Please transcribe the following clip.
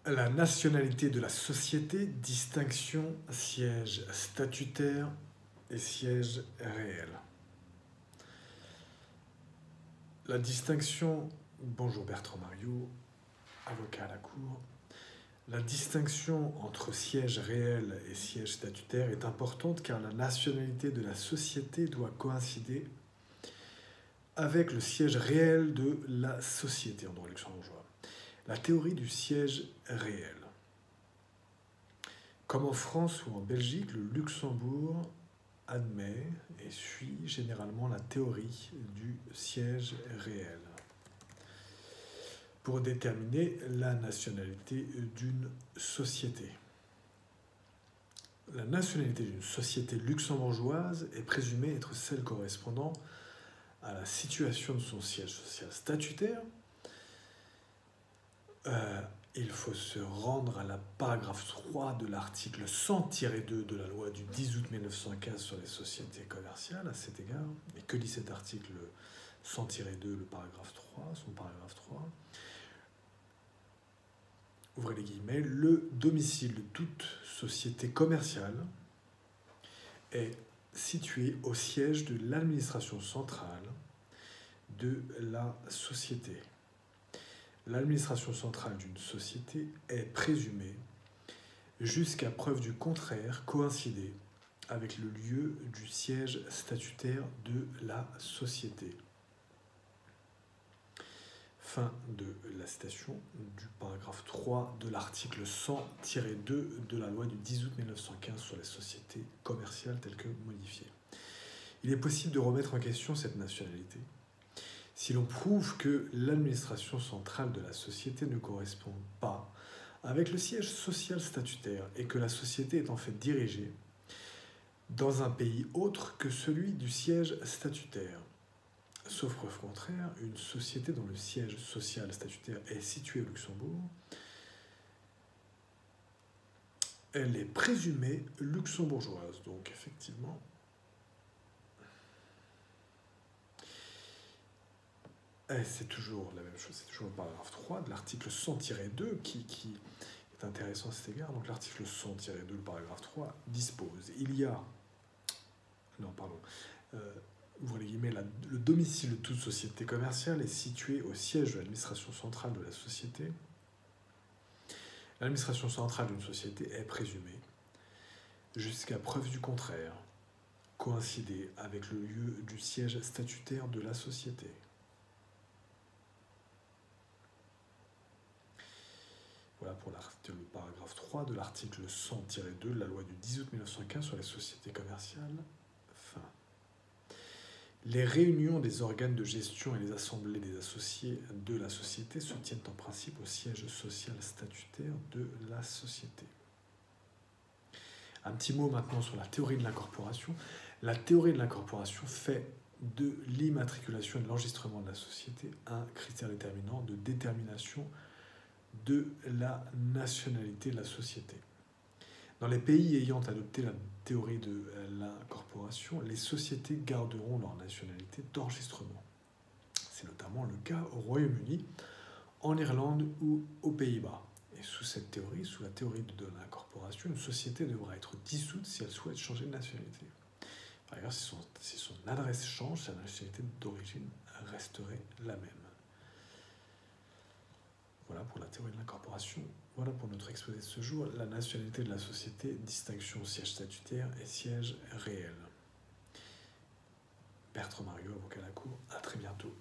La nationalité de la société, distinction, siège statutaire et siège réel. La distinction, bonjour Bertrand Mariot, avocat à la Cour. La distinction entre siège réel et siège statutaire est importante car la nationalité de la société doit coïncider avec le siège réel de la société en droit luxembourgeois. La théorie du siège réel. Comme en France ou en Belgique, le Luxembourg admet et suit généralement la théorie du siège réel pour déterminer la nationalité d'une société. La nationalité d'une société luxembourgeoise est présumée être celle correspondant à la situation de son siège social statutaire. Il faut se rendre à la paragraphe 3 de l'article 100-2 de la loi du 10 août 1915 sur les sociétés commerciales à cet égard. Et que dit cet article 100-2, le paragraphe 3, son paragraphe 3 ? Ouvrez les guillemets, le domicile de toute société commerciale est situé au siège de l'administration centrale de la société. L'administration centrale d'une société est présumée, jusqu'à preuve du contraire, coïncider avec le lieu du siège statutaire de la société. Fin de la citation du paragraphe 3 de l'article 100-2 de la loi du 10 août 1915 sur les sociétés commerciales telles que modifiées. Il est possible de remettre en question cette nationalité si l'on prouve que l'administration centrale de la société ne correspond pas avec le siège social statutaire et que la société est en fait dirigée dans un pays autre que celui du siège statutaire. Sauf preuve contraire, une société dont le siège social statutaire est situé au Luxembourg, elle est présumée luxembourgeoise. Donc effectivement, c'est toujours la même chose, c'est toujours le paragraphe 3 de l'article 100-2 qui est intéressant à cet égard. Donc l'article 100-2, le paragraphe 3, dispose, ouvrez les guillemets, le domicile de toute société commerciale est situé au siège de l'administration centrale de la société. L'administration centrale d'une société est présumée, jusqu'à preuve du contraire, coïncider avec le lieu du siège statutaire de la société. Voilà pour le paragraphe 3 de l'article 100-2 de la loi du 10 août 1915 sur les sociétés commerciales. Fin. Les réunions des organes de gestion et les assemblées des associés de la société se tiennent en principe au siège social statutaire de la société. Un petit mot maintenant sur la théorie de l'incorporation. La théorie de l'incorporation fait de l'immatriculation et de l'enregistrement de la société un critère déterminant de détermination de la nationalité de la société. Dans les pays ayant adopté la théorie de l'incorporation, les sociétés garderont leur nationalité d'enregistrement. C'est notamment le cas au Royaume-Uni, en Irlande ou aux Pays-Bas. Et sous cette théorie, sous la théorie de l'incorporation, une société devra être dissoute si elle souhaite changer de nationalité. Par ailleurs, si son adresse change, sa nationalité d'origine resterait la même. Voilà pour la théorie de l'incorporation. Voilà pour notre exposé de ce jour. La nationalité de la société, distinction siège statutaire et siège réel. Bertrand Mariot, avocat à la Cour. À très bientôt.